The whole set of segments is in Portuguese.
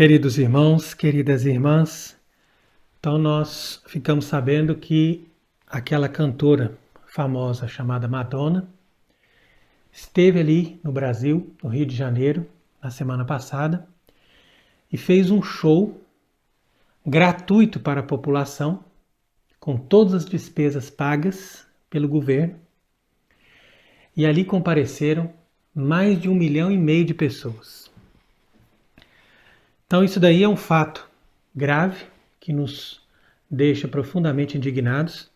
Queridos irmãos, queridas irmãs, então nós ficamos sabendo que aquela cantora famosa chamada Madonna esteve ali no Brasil, no Rio de Janeiro, na semana passada, e fez um show gratuito para a população, com todas as despesas pagas pelo governo, e ali compareceram mais de 1,5 milhão de pessoas. Então isso daí é um fato grave que nos deixa profundamente indignados,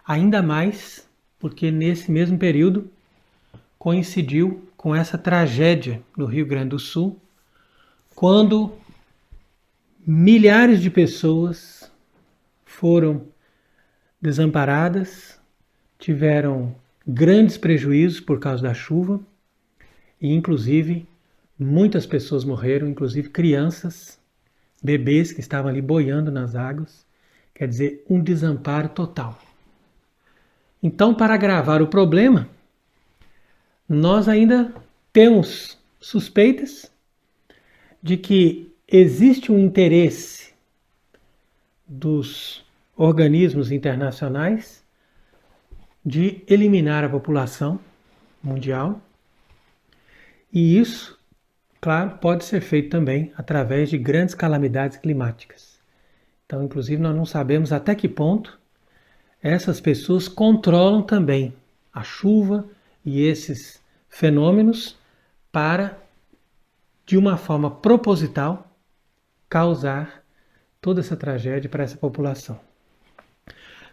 ainda mais porque nesse mesmo período coincidiu com essa tragédia no Rio Grande do Sul, quando milhares de pessoas foram desamparadas, tiveram grandes prejuízos por causa da chuva e inclusive muitas pessoas morreram, inclusive crianças, bebês que estavam ali boiando nas águas. Quer dizer, um desamparo total. Então, para agravar o problema, nós ainda temos suspeitas de que existe um interesse dos organismos internacionais de eliminar a população mundial. E isso, claro, pode ser feito também através de grandes calamidades climáticas. Então, inclusive, nós não sabemos até que ponto essas pessoas controlam também a chuva e esses fenômenos para, de uma forma proposital, causar toda essa tragédia para essa população.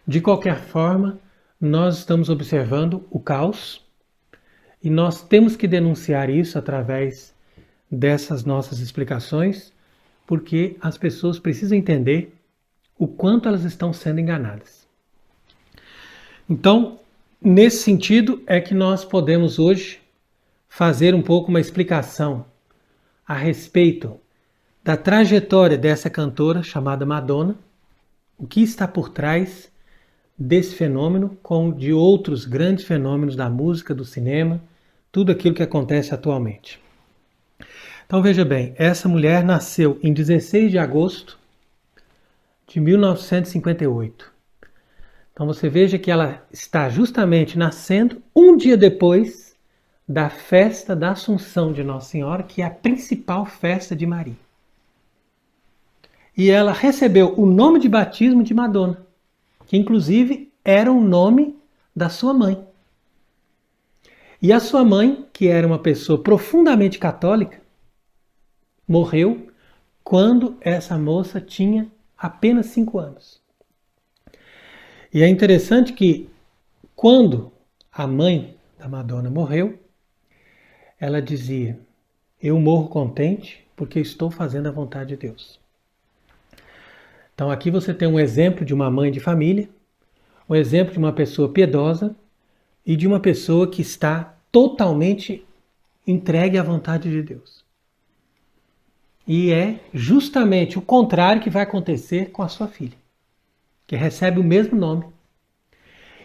De qualquer forma, nós estamos observando o caos e nós temos que denunciar isso através dessas nossas explicações, porque as pessoas precisam entender o quanto elas estão sendo enganadas. Então, nesse sentido é que nós podemos hoje fazer um pouco uma explicação a respeito da trajetória dessa cantora chamada Madonna, o que está por trás desse fenômeno, como de outros grandes fenômenos da música, do cinema, tudo aquilo que acontece atualmente. Então veja bem, essa mulher nasceu em 16 de agosto de 1958. Então você veja que ela está justamente nascendo um dia depois da festa da Assunção de Nossa Senhora, que é a principal festa de Maria. E ela recebeu o nome de batismo de Madonna, que inclusive era o nome da sua mãe. E a sua mãe, que era uma pessoa profundamente católica, morreu quando essa moça tinha apenas 5 anos. E é interessante que quando a mãe da Madonna morreu, ela dizia: eu morro contente porque estou fazendo a vontade de Deus. Então aqui você tem um exemplo de uma mãe de família, um exemplo de uma pessoa piedosa e de uma pessoa que está totalmente entregue à vontade de Deus. E é justamente o contrário que vai acontecer com a sua filha, que recebe o mesmo nome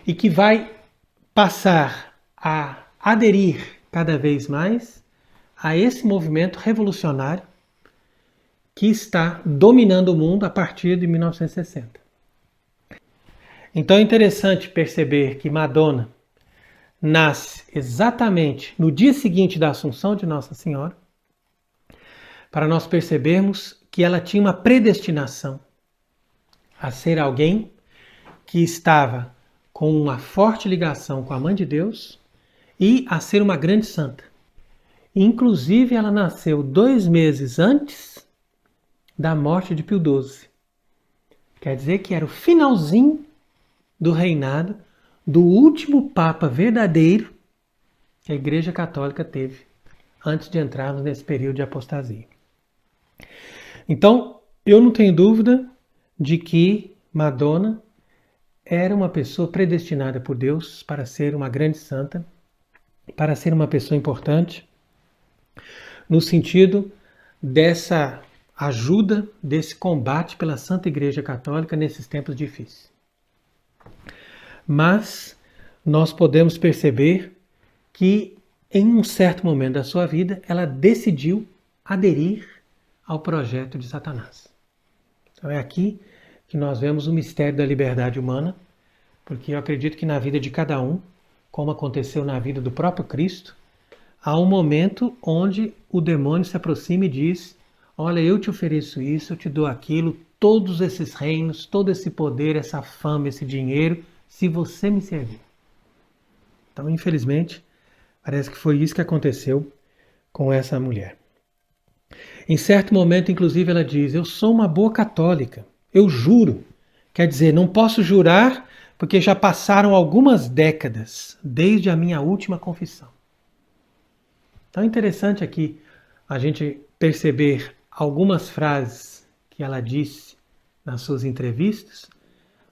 e que vai passar a aderir cada vez mais a esse movimento revolucionário que está dominando o mundo a partir de 1960. Então é interessante perceber que Madonna nasce exatamente no dia seguinte da Assunção de Nossa Senhora, para nós percebermos que ela tinha uma predestinação a ser alguém que estava com uma forte ligação com a Mãe de Deus e a ser uma grande santa. Inclusive, ela nasceu 2 meses antes da morte de Pio XII. Quer dizer que era o finalzinho do reinado do último Papa verdadeiro que a Igreja Católica teve antes de entrarmos nesse período de apostasia. Então, eu não tenho dúvida de que Madonna era uma pessoa predestinada por Deus para ser uma grande santa, para ser uma pessoa importante, no sentido dessa ajuda, desse combate pela Santa Igreja Católica nesses tempos difíceis. Mas nós podemos perceber que em um certo momento da sua vida ela decidiu aderir ao projeto de Satanás. Então é aqui que nós vemos o mistério da liberdade humana, porque eu acredito que na vida de cada um, como aconteceu na vida do próprio Cristo, há um momento onde o demônio se aproxima e diz: olha, eu te ofereço isso, eu te dou aquilo, todos esses reinos, todo esse poder, essa fama, esse dinheiro, se você me servir. Então, infelizmente, parece que foi isso que aconteceu com essa mulher. Em certo momento, inclusive, ela diz: eu sou uma boa católica, eu juro. Quer dizer, não posso jurar porque já passaram algumas décadas desde a minha última confissão. Então é interessante aqui a gente perceber algumas frases que ela disse nas suas entrevistas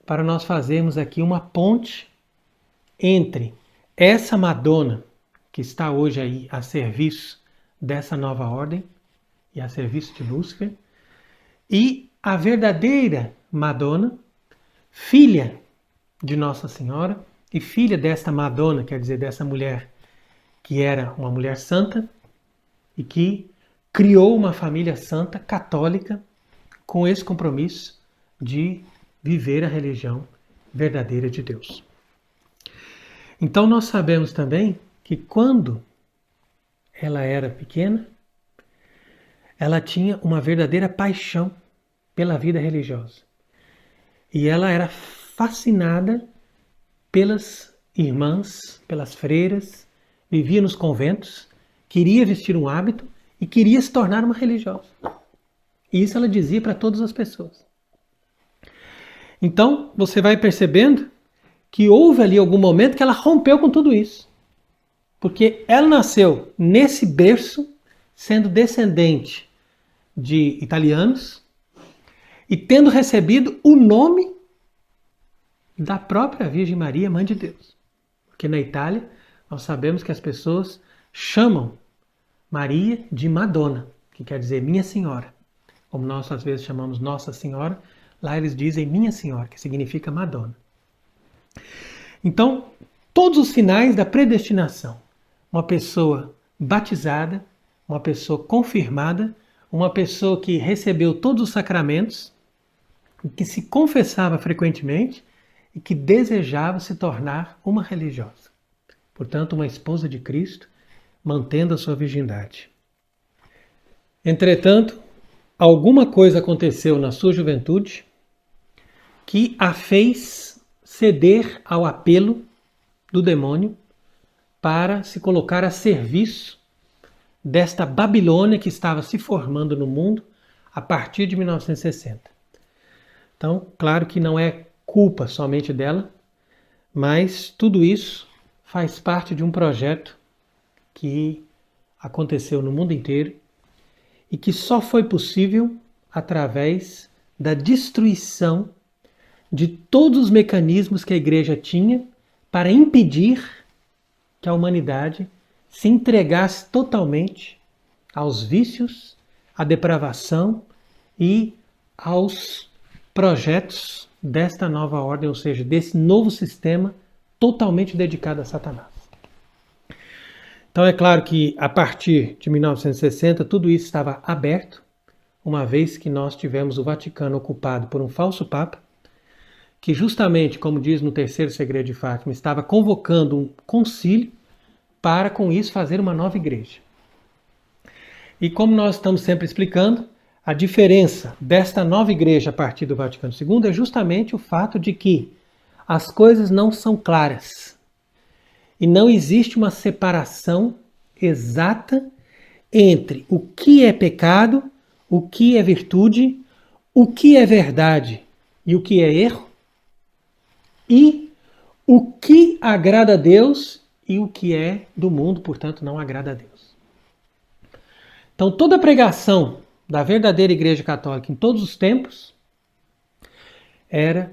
para nós fazermos aqui uma ponte entre essa Madonna que está hoje aí a serviço dessa nova ordem e a serviço de Lúcifer e a verdadeira Madonna, filha de Nossa Senhora e filha desta Madonna, quer dizer, dessa mulher que era uma mulher santa e que criou uma família santa, católica, com esse compromisso de viver a religião verdadeira de Deus. Então nós sabemos também que quando ela era pequena, ela tinha uma verdadeira paixão pela vida religiosa. E ela era fascinada pelas irmãs, pelas freiras, vivia nos conventos, queria vestir um hábito e queria se tornar uma religiosa. E isso ela dizia para todas as pessoas. Então, você vai percebendo que houve ali algum momento que ela rompeu com tudo isso. Porque ela nasceu nesse berço, sendo descendente de italianos e tendo recebido o nome da própria Virgem Maria, Mãe de Deus. Porque na Itália, nós sabemos que as pessoas chamam Maria de Madonna, que quer dizer Minha Senhora. Como nós às vezes chamamos Nossa Senhora, lá eles dizem Minha Senhora, que significa Madonna. Então, todos os sinais da predestinação. Uma pessoa batizada, uma pessoa confirmada, uma pessoa que recebeu todos os sacramentos, que se confessava frequentemente e que desejava se tornar uma religiosa. Portanto, uma esposa de Cristo, mantendo a sua virgindade. Entretanto, alguma coisa aconteceu na sua juventude que a fez ceder ao apelo do demônio para se colocar a serviço desta Babilônia que estava se formando no mundo a partir de 1960. Então, claro que não é culpa somente dela, mas tudo isso faz parte de um projeto que aconteceu no mundo inteiro e que só foi possível através da destruição de todos os mecanismos que a igreja tinha para impedir que a humanidade se entregasse totalmente aos vícios, à depravação e aos projetos desta nova ordem, ou seja, desse novo sistema totalmente dedicado a Satanás. Então é claro que a partir de 1960 tudo isso estava aberto, uma vez que nós tivemos o Vaticano ocupado por um falso Papa, que justamente, como diz no terceiro segredo de Fátima, estava convocando um concílio para com isso fazer uma nova igreja. E como nós estamos sempre explicando, a diferença desta nova igreja a partir do Vaticano II é justamente o fato de que as coisas não são claras e não existe uma separação exata entre o que é pecado, o que é virtude, o que é verdade e o que é erro, e o que agrada a Deus e o que é do mundo, portanto, não agrada a Deus. Então, toda a pregação da verdadeira Igreja Católica em todos os tempos era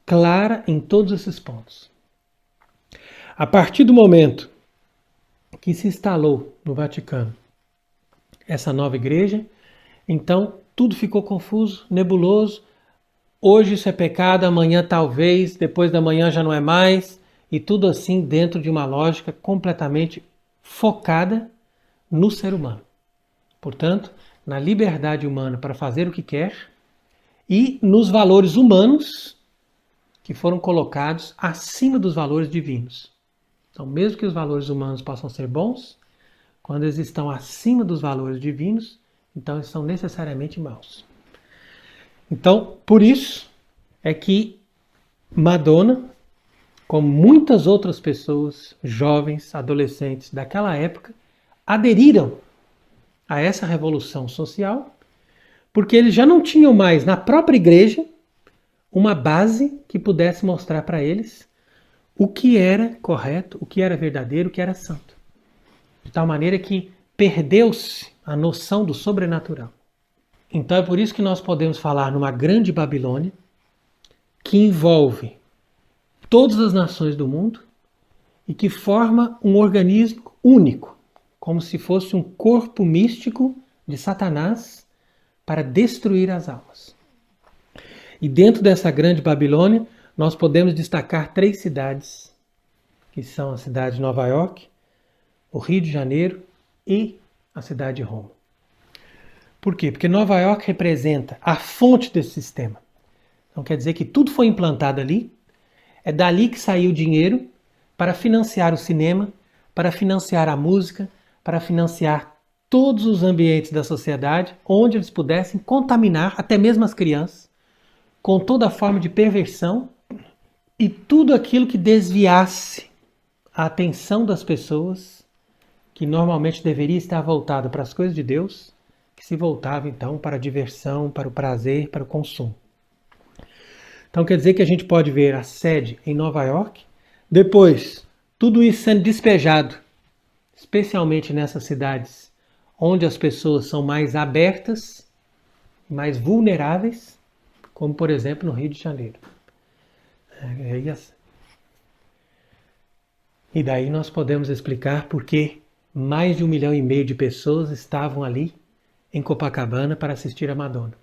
clara em todos esses pontos. A partir do momento que se instalou no Vaticano essa nova igreja, então tudo ficou confuso, nebuloso. Hoje isso é pecado, amanhã talvez, depois da manhã já não é mais, e tudo assim dentro de uma lógica completamente focada no ser humano. Portanto, na liberdade humana para fazer o que quer e nos valores humanos que foram colocados acima dos valores divinos. Então, mesmo que os valores humanos possam ser bons, quando eles estão acima dos valores divinos, então eles são necessariamente maus. Então, por isso é que Madonna, como muitas outras pessoas, jovens, adolescentes daquela época, aderiram a essa revolução social, porque eles já não tinham mais na própria igreja uma base que pudesse mostrar para eles o que era correto, o que era verdadeiro, o que era santo. De tal maneira que perdeu-se a noção do sobrenatural. Então é por isso que nós podemos falar numa grande Babilônia que envolve todas as nações do mundo e que forma um organismo único, como se fosse um corpo místico de Satanás para destruir as almas. E dentro dessa grande Babilônia, nós podemos destacar 3 cidades, que são a cidade de Nova York, o Rio de Janeiro e a cidade de Roma. Por quê? Porque Nova York representa a fonte desse sistema. Então quer dizer que tudo foi implantado ali, é dali que saiu o dinheiro para financiar o cinema, para financiar a música, para financiar todos os ambientes da sociedade, onde eles pudessem contaminar até mesmo as crianças, com toda a forma de perversão e tudo aquilo que desviasse a atenção das pessoas, que normalmente deveria estar voltada para as coisas de Deus, que se voltava então para a diversão, para o prazer, para o consumo. Então quer dizer que a gente pode ver a sede em Nova York, depois tudo isso sendo despejado, especialmente nessas cidades onde as pessoas são mais abertas, mais vulneráveis, como por exemplo no Rio de Janeiro. E daí nós podemos explicar por que mais de 1,5 milhão de pessoas estavam ali em Copacabana para assistir a Madonna.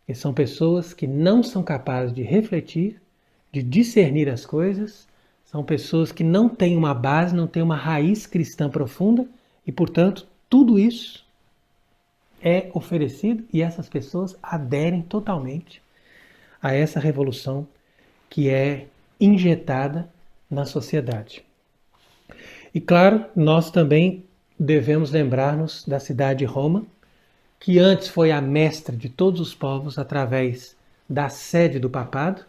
E são pessoas que não são capazes de refletir, de discernir as coisas, são pessoas que não têm uma base, não têm uma raiz cristã profunda e, portanto, tudo isso é oferecido e essas pessoas aderem totalmente a essa revolução que é injetada na sociedade. E claro, nós também devemos lembrar-nos da cidade de Roma, que antes foi a mestra de todos os povos através da sede do papado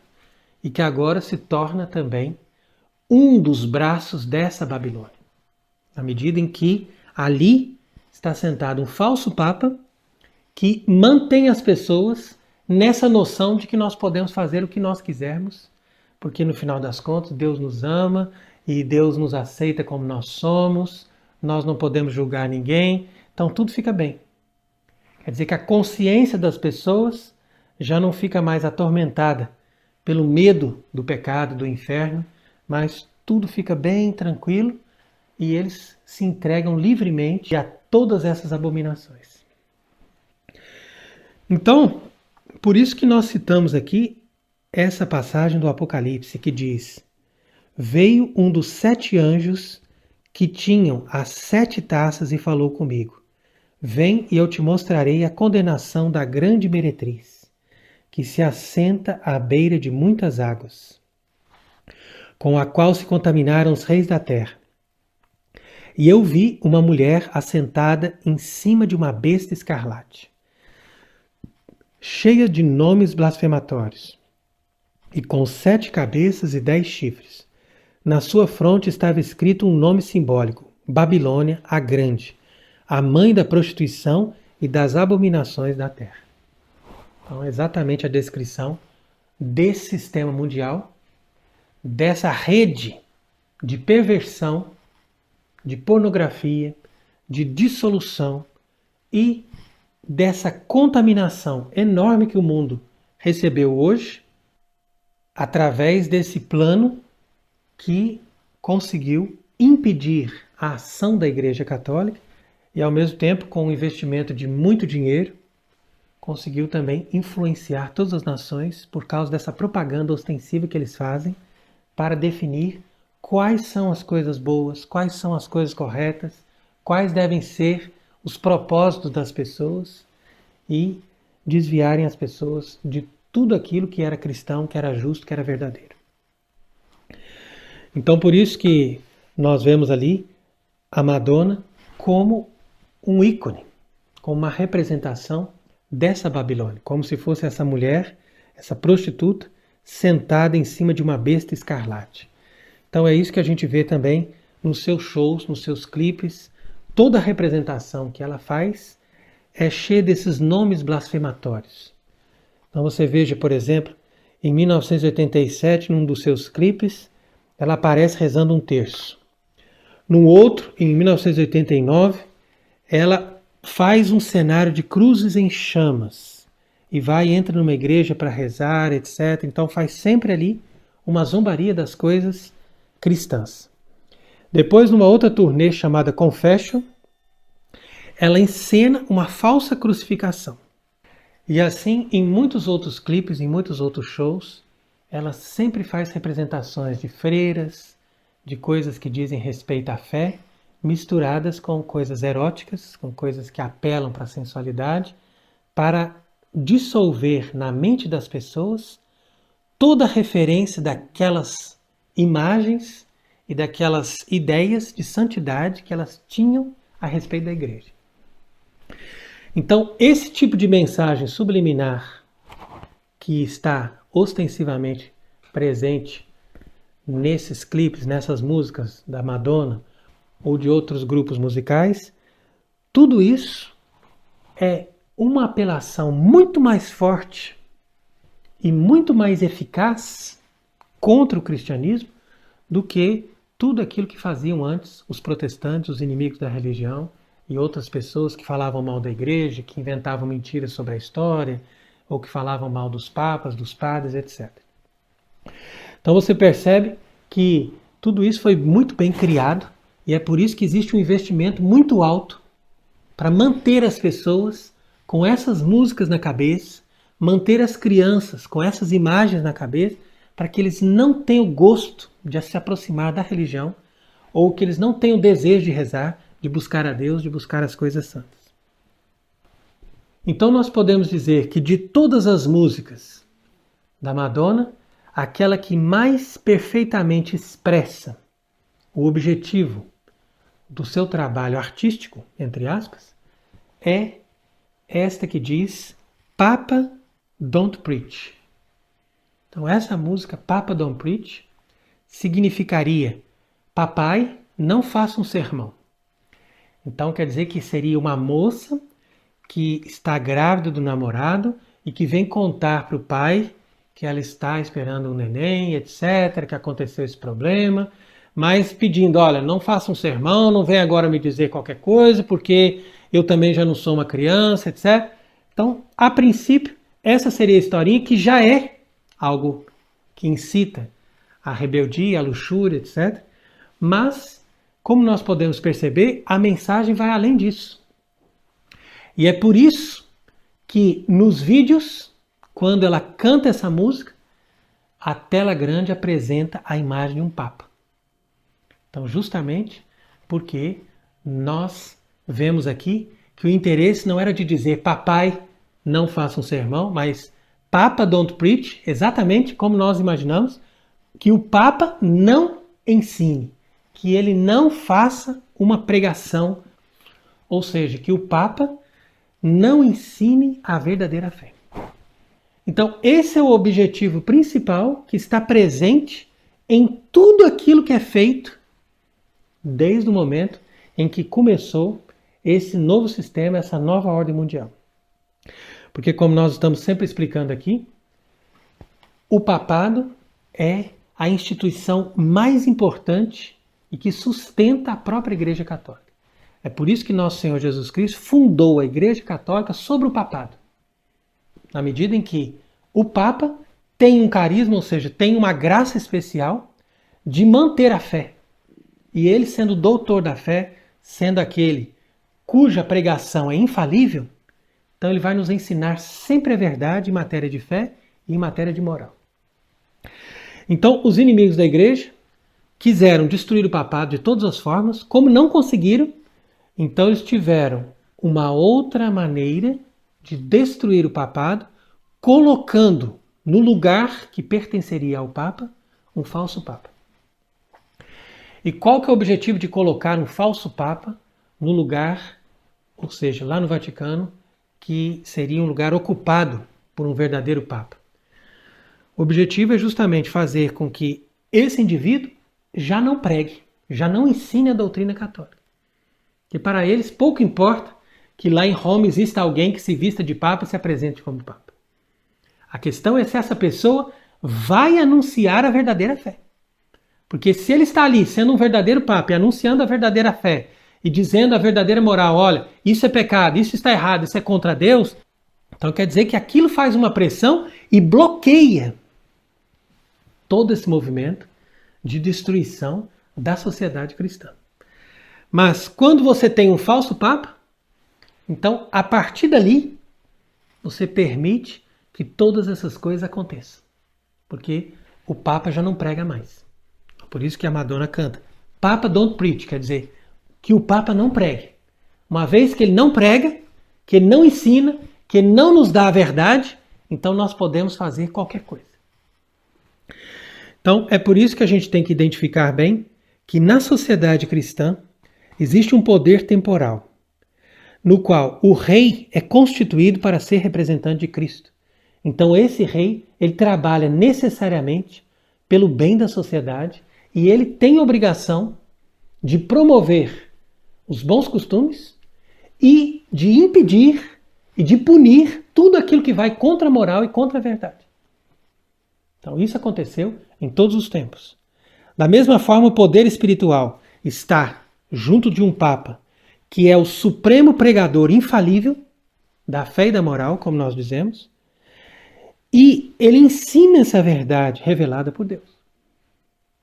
e que agora se torna também um dos braços dessa Babilônia, na medida em que ali está sentado um falso papa que mantém as pessoas nessa noção de que nós podemos fazer o que nós quisermos, porque no final das contas Deus nos ama e Deus nos aceita como nós somos, nós não podemos julgar ninguém, então tudo fica bem. Quer dizer que a consciência das pessoas já não fica mais atormentada pelo medo do pecado, do inferno, mas tudo fica bem tranquilo e eles se entregam livremente a todas essas abominações. Então, por isso que nós citamos aqui essa passagem do Apocalipse que diz: veio um dos 7 anjos que tinham as 7 taças e falou comigo: vem e eu te mostrarei a condenação da grande meretriz, que se assenta à beira de muitas águas, com a qual se contaminaram os reis da terra. E eu vi uma mulher assentada em cima de uma besta escarlate, cheia de nomes blasfematórios, e com 7 cabeças e 10 chifres. Na sua fronte estava escrito um nome simbólico: Babilônia a Grande, a mãe da prostituição e das abominações da terra. Então, é exatamente a descrição desse sistema mundial, dessa rede de perversão, de pornografia, de dissolução e dessa contaminação enorme que o mundo recebeu hoje, através desse plano que conseguiu impedir a ação da Igreja Católica e, ao mesmo tempo, com o investimento de muito dinheiro, conseguiu também influenciar todas as nações por causa dessa propaganda ostensiva que eles fazem para definir quais são as coisas boas, quais são as coisas corretas, quais devem ser os propósitos das pessoas e desviarem as pessoas de tudo aquilo que era cristão, que era justo, que era verdadeiro. Então, por isso que nós vemos ali a Madonna como um ícone, como uma representação dessa Babilônia, como se fosse essa mulher, essa prostituta, sentada em cima de uma besta escarlate. Então é isso que a gente vê também nos seus shows, nos seus clipes. Toda a representação que ela faz é cheia desses nomes blasfematórios. Então você veja, por exemplo, em 1987, num dos seus clipes, ela aparece rezando um terço. No outro, em 1989, ela faz um cenário de cruzes em chamas e entra numa igreja para rezar, etc. Então faz sempre ali uma zombaria das coisas cristãs. Depois, numa outra turnê chamada Confession, ela encena uma falsa crucificação. E assim, em muitos outros clipes, em muitos outros shows, ela sempre faz representações de freiras, de coisas que dizem respeito à fé, misturadas com coisas eróticas, com coisas que apelam para a sensualidade, para dissolver na mente das pessoas toda a referência daquelas imagens e daquelas ideias de santidade que elas tinham a respeito da igreja. Então, esse tipo de mensagem subliminar que está ostensivamente presente nesses clipes, nessas músicas da Madonna ou de outros grupos musicais, tudo isso é uma apelação muito mais forte e muito mais eficaz contra o cristianismo do que tudo aquilo que faziam antes os protestantes, os inimigos da religião e outras pessoas que falavam mal da igreja, que inventavam mentiras sobre a história, ou que falavam mal dos papas, dos padres, etc. Então você percebe que tudo isso foi muito bem criado e é por isso que existe um investimento muito alto para manter as pessoas com essas músicas na cabeça, manter as crianças com essas imagens na cabeça, para que eles não tenham gosto de se aproximar da religião ou que eles não tenham desejo de rezar, de buscar a Deus, de buscar as coisas santas. Então nós podemos dizer que de todas as músicas da Madonna, aquela que mais perfeitamente expressa o objetivo do seu trabalho artístico, entre aspas, é esta que diz Papa Don't Preach. Então essa música, Papa Don't Preach, significaria Papai, não faça um sermão. Então quer dizer que seria uma moça que está grávida do namorado e que vem contar para o pai que ela está esperando um neném, etc., que aconteceu esse problema, mas pedindo, olha, não faça um sermão, não venha agora me dizer qualquer coisa, porque eu também já não sou uma criança, etc. Então, a princípio, essa seria a historinha que já é algo que incita a rebeldia, a luxúria, etc. Mas, como nós podemos perceber, a mensagem vai além disso. E é por isso que nos vídeos, quando ela canta essa música, a tela grande apresenta a imagem de um papa. Então, justamente porque nós vemos aqui que o interesse não era de dizer papai, não faça um sermão, mas Papa don't preach, exatamente como nós imaginamos, que o Papa não ensine, que ele não faça uma pregação, ou seja, que o Papa não ensine a verdadeira fé. Então, esse é o objetivo principal que está presente em tudo aquilo que é feito desde o momento em que começou esse novo sistema, essa nova ordem mundial. Porque, como nós estamos sempre explicando aqui, o papado é a instituição mais importante e que sustenta a própria Igreja Católica. É por isso que nosso Senhor Jesus Cristo fundou a Igreja Católica sobre o papado. Na medida em que o Papa tem um carisma, ou seja, tem uma graça especial de manter a fé. E ele, sendo doutor da fé, sendo aquele cuja pregação é infalível, então ele vai nos ensinar sempre a verdade em matéria de fé e em matéria de moral. Então, os inimigos da igreja quiseram destruir o papado de todas as formas, como não conseguiram, então eles tiveram uma outra maneira de destruir o papado, colocando no lugar que pertenceria ao Papa um falso Papa. E qual que é o objetivo de colocar um falso Papa no lugar, ou seja, lá no Vaticano, que seria um lugar ocupado por um verdadeiro Papa? O objetivo é justamente fazer com que esse indivíduo já não pregue, já não ensine a doutrina católica. Que para eles pouco importa que lá em Roma exista alguém que se vista de Papa e se apresente como Papa. A questão é se essa pessoa vai anunciar a verdadeira fé. Porque se ele está ali sendo um verdadeiro Papa e anunciando a verdadeira fé e dizendo a verdadeira moral, olha, isso é pecado, isso está errado, isso é contra Deus, então quer dizer que aquilo faz uma pressão e bloqueia todo esse movimento de destruição da sociedade cristã. Mas quando você tem um falso Papa, então a partir dali você permite que todas essas coisas aconteçam. Porque o Papa já não prega mais. Por isso que a Madonna canta Papa don't preach, quer dizer, que o Papa não pregue. Uma vez que ele não prega, que ele não ensina, que ele não nos dá a verdade, então nós podemos fazer qualquer coisa. Então é por isso que a gente tem que identificar bem que na sociedade cristã existe um poder temporal, no qual o rei é constituído para ser representante de Cristo. Então esse rei, ele trabalha necessariamente pelo bem da sociedade e ele tem a obrigação de promover os bons costumes e de impedir e de punir tudo aquilo que vai contra a moral e contra a verdade. Então isso aconteceu em todos os tempos. Da mesma forma, o poder espiritual está junto de um Papa, que é o supremo pregador infalível da fé e da moral, como nós dizemos, e ele ensina essa verdade revelada por Deus.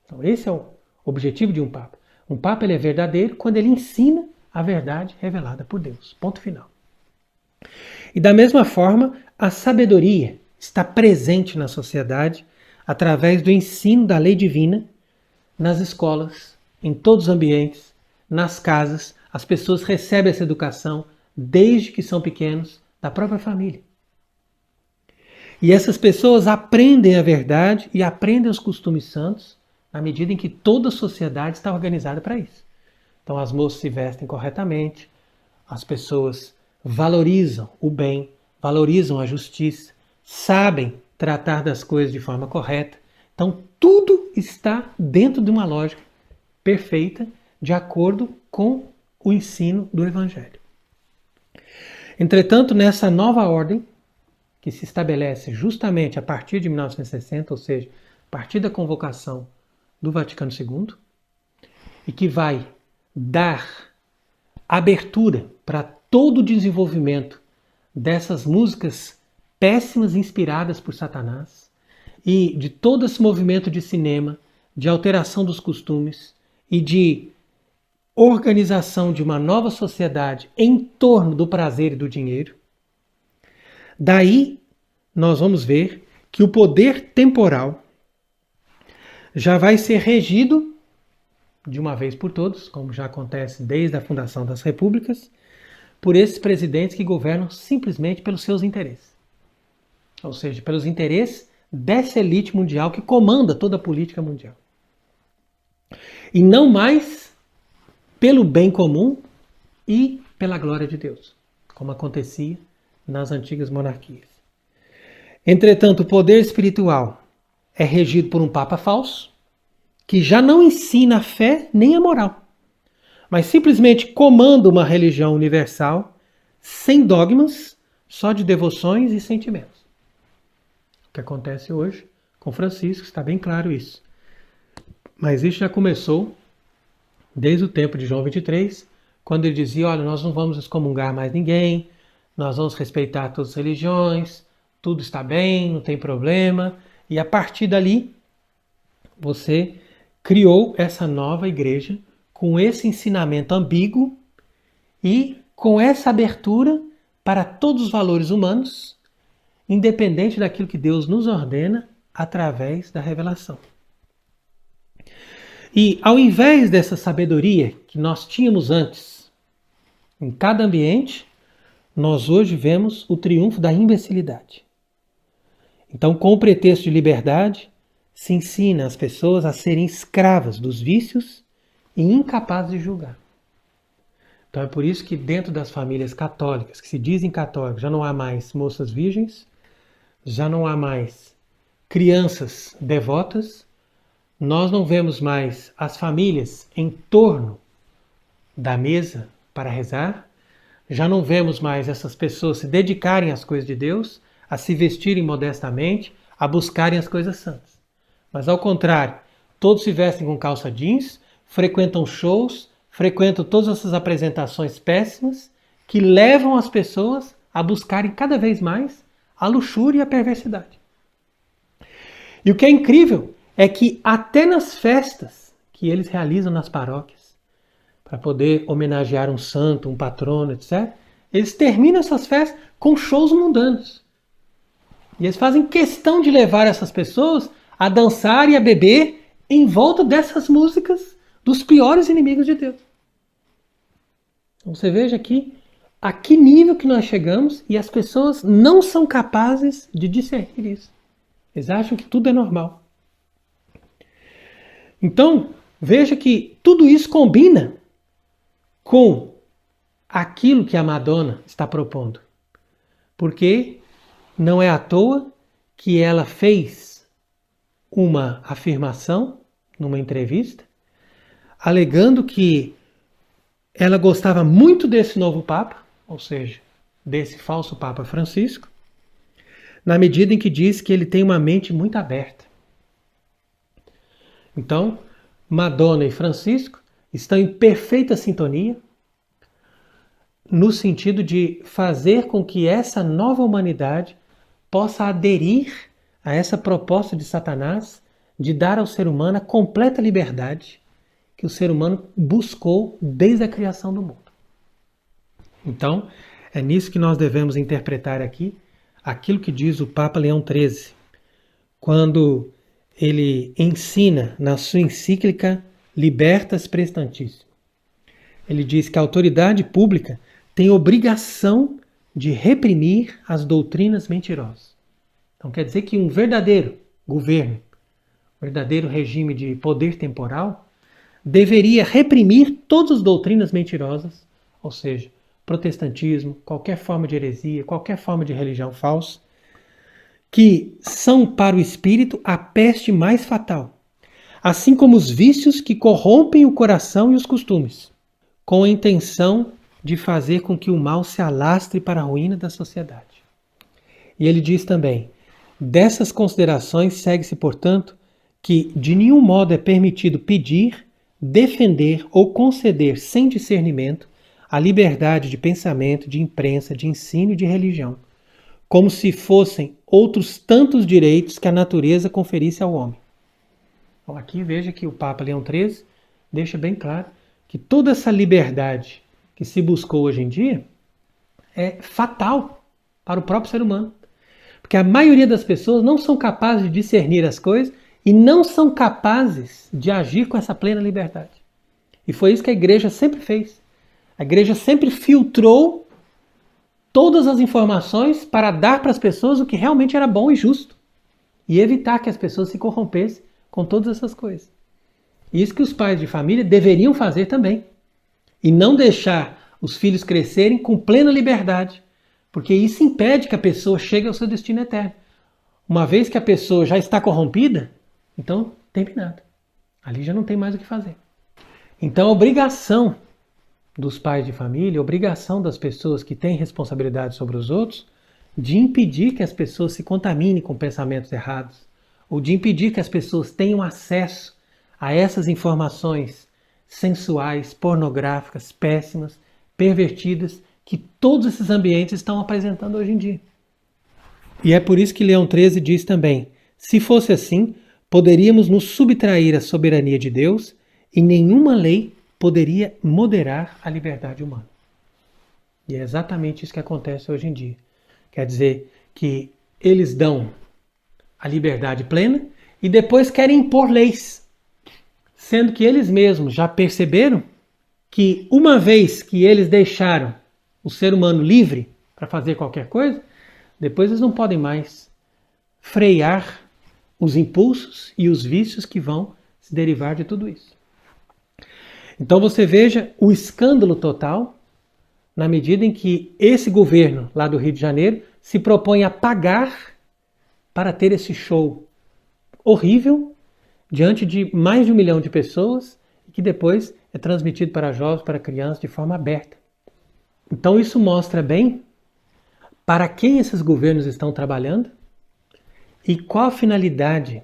Então esse é o objetivo de um Papa. Um Papa ele é verdadeiro quando ele ensina a verdade revelada por Deus. Ponto final. E da mesma forma, a sabedoria está presente na sociedade através do ensino da lei divina nas escolas, em todos os ambientes, nas casas. As pessoas recebem essa educação desde que são pequenos da própria família. E essas pessoas aprendem a verdade e aprendem os costumes santos na medida em que toda a sociedade está organizada para isso. Então as moças se vestem corretamente, as pessoas valorizam o bem, valorizam a justiça, sabem tratar das coisas de forma correta. Então tudo está dentro de uma lógica perfeita, de acordo com o ensino do Evangelho. Entretanto, nessa nova ordem, que se estabelece justamente a partir de 1960, ou seja, a partir da convocação do Vaticano II, e que vai dar abertura para todo o desenvolvimento dessas músicas péssimas inspiradas por Satanás e de todo esse movimento de cinema, de alteração dos costumes e de organização de uma nova sociedade em torno do prazer e do dinheiro. Daí nós vamos ver que o poder temporal já vai ser regido de uma vez por todos, como já acontece desde a fundação das repúblicas, por esses presidentes que governam simplesmente pelos seus interesses. Ou seja, pelos interesses dessa elite mundial que comanda toda a política mundial. E não mais pelo bem comum e pela glória de Deus, como acontecia nas antigas monarquias. Entretanto, o poder espiritual é regido por um Papa falso, que já não ensina a fé nem a moral, mas simplesmente comanda uma religião universal, sem dogmas, só de devoções e sentimentos. O que acontece hoje com Francisco, está bem claro isso. Mas isso já começou desde o tempo de João 23, quando ele dizia, olha, nós não vamos excomungar mais ninguém, nós vamos respeitar todas as religiões, tudo está bem, não tem problema. E a partir dali, você criou essa nova igreja com esse ensinamento ambíguo e com essa abertura para todos os valores humanos, independente daquilo que Deus nos ordena através da revelação. E ao invés dessa sabedoria que nós tínhamos antes, em cada ambiente, nós hoje vemos o triunfo da imbecilidade. Então, com o pretexto de liberdade, se ensina as pessoas a serem escravas dos vícios e incapazes de julgar. Então é por isso que dentro das famílias católicas, que se dizem católicas, já não há mais moças virgens, já não há mais crianças devotas, nós não vemos mais as famílias em torno da mesa para rezar, já não vemos mais essas pessoas se dedicarem às coisas de Deus, a se vestirem modestamente, a buscarem as coisas santas. Mas ao contrário, todos se vestem com calça jeans, frequentam shows, frequentam todas essas apresentações péssimas que levam as pessoas a buscarem cada vez mais a luxúria e a perversidade. E o que é incrível é que até nas festas que eles realizam nas paróquias, para poder homenagear um santo, um patrono, etc., eles terminam essas festas com shows mundanos. E eles fazem questão de levar essas pessoas a dançar e a beber em volta dessas músicas dos piores inimigos de Deus. Então você veja aqui a que nível que nós chegamos e as pessoas não são capazes de discernir isso. Eles acham que tudo é normal. Então, veja que tudo isso combina com aquilo que a Madonna está propondo. Porque não é à toa que ela fez uma afirmação numa entrevista, alegando que ela gostava muito desse novo Papa, ou seja, desse falso Papa Francisco, na medida em que diz que ele tem uma mente muito aberta. Então, Madonna e Francisco estão em perfeita sintonia, no sentido de fazer com que essa nova humanidade possa aderir a essa proposta de Satanás de dar ao ser humano a completa liberdade que o ser humano buscou desde a criação do mundo. Então, é nisso que nós devemos interpretar aqui aquilo que diz o Papa Leão XIII, quando ele ensina na sua encíclica Libertas Prestantissimo. Ele diz que a autoridade pública tem obrigação de reprimir as doutrinas mentirosas. Então quer dizer que um verdadeiro governo, um verdadeiro regime de poder temporal, deveria reprimir todas as doutrinas mentirosas, ou seja, protestantismo, qualquer forma de heresia, qualquer forma de religião falsa, que são para o espírito a peste mais fatal, assim como os vícios que corrompem o coração e os costumes, com a intenção de fazer com que o mal se alastre para a ruína da sociedade. E ele diz também, dessas considerações segue-se, portanto, que de nenhum modo é permitido pedir, defender ou conceder sem discernimento a liberdade de pensamento, de imprensa, de ensino e de religião, como se fossem outros tantos direitos que a natureza conferisse ao homem. Então, aqui veja que o Papa Leão XIII deixa bem claro que toda essa liberdade que se buscou hoje em dia é fatal para o próprio ser humano. Porque a maioria das pessoas não são capazes de discernir as coisas e não são capazes de agir com essa plena liberdade. E foi isso que a igreja sempre fez. A igreja sempre filtrou todas as informações para dar para as pessoas o que realmente era bom e justo. E evitar que as pessoas se corrompessem com todas essas coisas. Isso que os pais de família deveriam fazer também. E não deixar os filhos crescerem com plena liberdade. Porque isso impede que a pessoa chegue ao seu destino eterno. Uma vez que a pessoa já está corrompida, então terminado. Ali já não tem mais o que fazer. Então a obrigação dos pais de família, a obrigação das pessoas que têm responsabilidade sobre os outros, de impedir que as pessoas se contaminem com pensamentos errados, ou de impedir que as pessoas tenham acesso a essas informações sensuais, pornográficas, péssimas, pervertidas, que todos esses ambientes estão apresentando hoje em dia. E é por isso que Leão XIII diz também, se fosse assim, poderíamos nos subtrair à soberania de Deus e nenhuma lei poderia moderar a liberdade humana. E é exatamente isso que acontece hoje em dia. Quer dizer que eles dão a liberdade plena e depois querem impor leis, sendo que eles mesmos já perceberam que uma vez que eles deixaram o ser humano livre para fazer qualquer coisa, depois eles não podem mais frear os impulsos e os vícios que vão se derivar de tudo isso. Então você veja o escândalo total na medida em que esse governo lá do Rio de Janeiro se propõe a pagar para ter esse show horrível diante de mais de 1 milhão de pessoas e que depois é transmitido para jovens, para crianças de forma aberta. Então isso mostra bem para quem esses governos estão trabalhando e qual a finalidade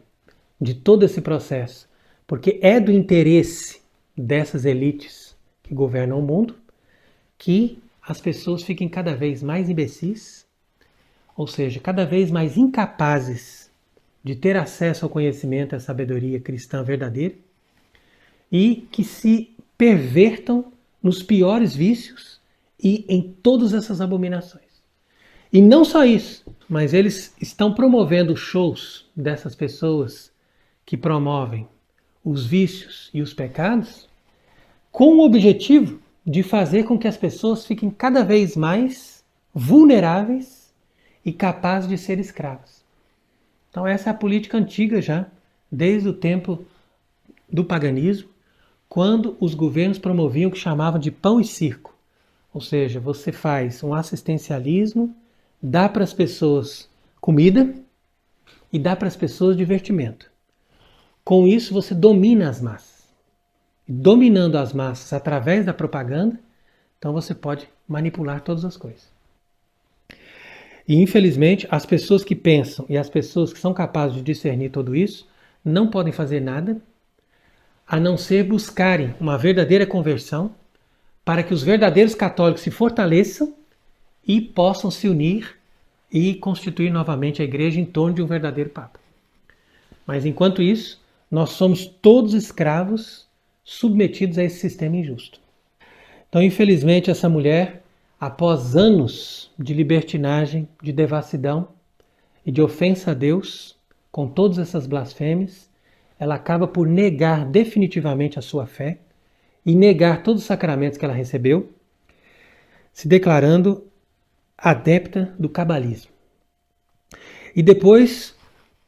de todo esse processo. Porque é do interesse dessas elites que governam o mundo que as pessoas fiquem cada vez mais imbecis, ou seja, cada vez mais incapazes de ter acesso ao conhecimento e à sabedoria cristã verdadeira e que se pervertam nos piores vícios e em todas essas abominações. E não só isso, mas eles estão promovendo shows dessas pessoas que promovem os vícios e os pecados com o objetivo de fazer com que as pessoas fiquem cada vez mais vulneráveis e capazes de ser escravas. Então essa é a política antiga já, desde o tempo do paganismo, quando os governos promoviam o que chamavam de pão e circo. Ou seja, você faz um assistencialismo, dá para as pessoas comida e dá para as pessoas divertimento. Com isso você domina as massas. Dominando as massas através da propaganda, então você pode manipular todas as coisas. E infelizmente as pessoas que pensam e as pessoas que são capazes de discernir tudo isso não podem fazer nada a não ser buscarem uma verdadeira conversão para que os verdadeiros católicos se fortaleçam e possam se unir e constituir novamente a igreja em torno de um verdadeiro Papa. Mas enquanto isso, nós somos todos escravos submetidos a esse sistema injusto. Então, infelizmente, essa mulher, após anos de libertinagem, de devassidão e de ofensa a Deus, com todas essas blasfêmias, ela acaba por negar definitivamente a sua fé e negar todos os sacramentos que ela recebeu, se declarando adepta do cabalismo. E depois,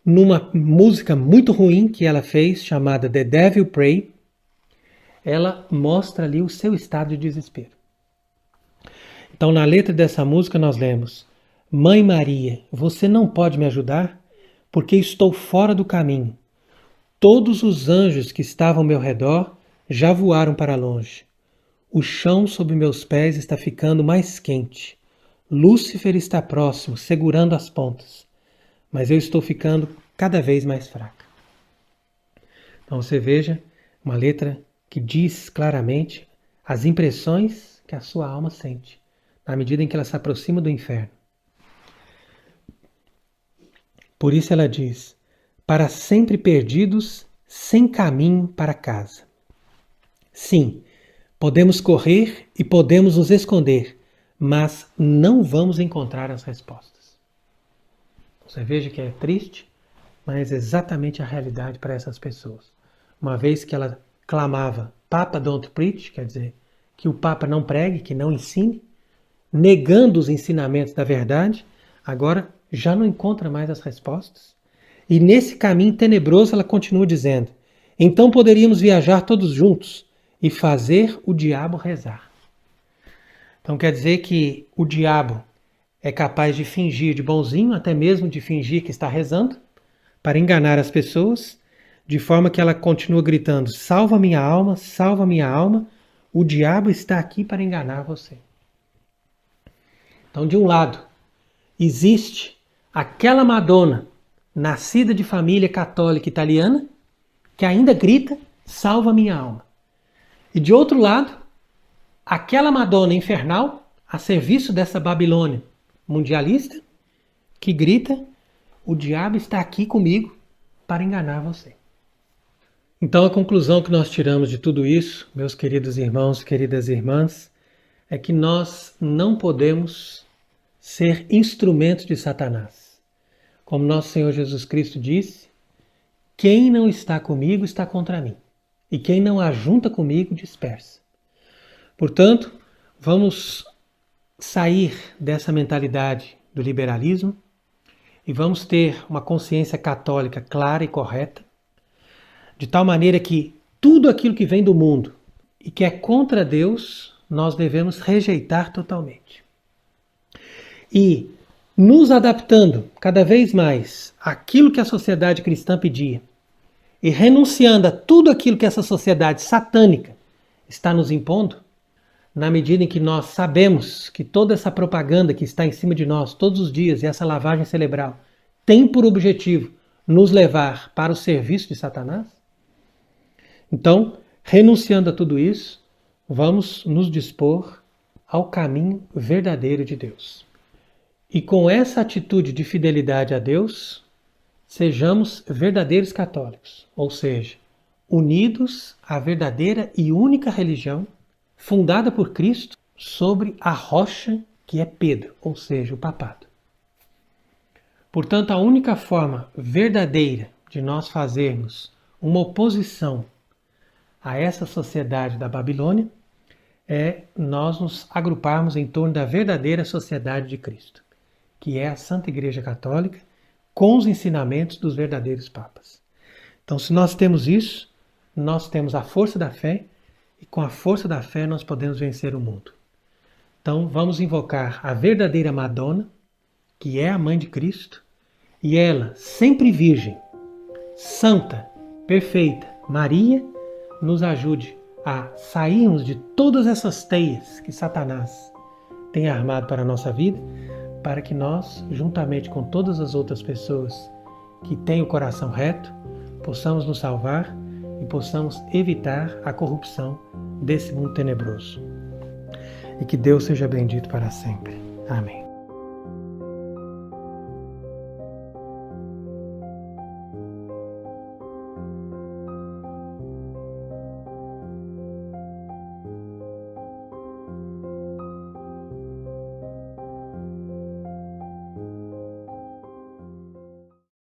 numa música muito ruim que ela fez, chamada The Devil Pray, ela mostra ali o seu estado de desespero. Então, na letra dessa música nós lemos: Mãe Maria, você não pode me ajudar porque estou fora do caminho. Todos os anjos que estavam ao meu redor já voaram para longe. O chão sob meus pés está ficando mais quente. Lúcifer está próximo, segurando as pontas. Mas eu estou ficando cada vez mais fraca. Então você veja uma letra que diz claramente as impressões que a sua alma sente, na medida em que ela se aproxima do inferno. Por isso ela diz: para sempre perdidos, sem caminho para casa. Sim, podemos correr e podemos nos esconder, mas não vamos encontrar as respostas. Você veja que é triste, mas é exatamente a realidade para essas pessoas. Uma vez que ela clamava Papa don't preach, quer dizer, que o Papa não pregue, que não ensine, negando os ensinamentos da verdade, agora já não encontra mais as respostas. E nesse caminho tenebroso ela continua dizendo: então poderíamos viajar todos juntos e fazer o diabo rezar. Então quer dizer que o diabo é capaz de fingir de bonzinho, até mesmo de fingir que está rezando, para enganar as pessoas, de forma que ela continua gritando: salva minha alma, o diabo está aqui para enganar você. Então, de um lado, existe aquela Madonna, nascida de família católica italiana, que ainda grita: salva minha alma. E de outro lado, aquela Madonna infernal, a serviço dessa Babilônia mundialista, que grita: o diabo está aqui comigo para enganar você. Então a conclusão que nós tiramos de tudo isso, meus queridos irmãos, queridas irmãs, é que nós não podemos ser instrumentos de Satanás. Como nosso Senhor Jesus Cristo disse: quem não está comigo está contra mim, e quem não ajunta comigo dispersa. Portanto, vamos sair dessa mentalidade do liberalismo e vamos ter uma consciência católica clara e correta, de tal maneira que tudo aquilo que vem do mundo e que é contra Deus, nós devemos rejeitar totalmente. E nos adaptando cada vez mais àquilo que a sociedade cristã pedia e renunciando a tudo aquilo que essa sociedade satânica está nos impondo, na medida em que nós sabemos que toda essa propaganda que está em cima de nós todos os dias e essa lavagem cerebral tem por objetivo nos levar para o serviço de Satanás, então, renunciando a tudo isso, vamos nos dispor ao caminho verdadeiro de Deus. E com essa atitude de fidelidade a Deus, sejamos verdadeiros católicos, ou seja, unidos à verdadeira e única religião fundada por Cristo sobre a rocha que é Pedro, ou seja, o papado. Portanto, a única forma verdadeira de nós fazermos uma oposição a essa sociedade da Babilônia é nós nos agruparmos em torno da verdadeira sociedade de Cristo, que é a Santa Igreja Católica, com os ensinamentos dos verdadeiros papas. Então, se nós temos isso, nós temos a força da fé, e com a força da fé nós podemos vencer o mundo. Então, vamos invocar a verdadeira Madonna, que é a Mãe de Cristo, e ela, sempre virgem, santa, perfeita, Maria, nos ajude a sairmos de todas essas teias que Satanás tem armado para a nossa vida, para que nós, juntamente com todas as outras pessoas que têm o coração reto, possamos nos salvar e possamos evitar a corrupção desse mundo tenebroso. E que Deus seja bendito para sempre. Amém.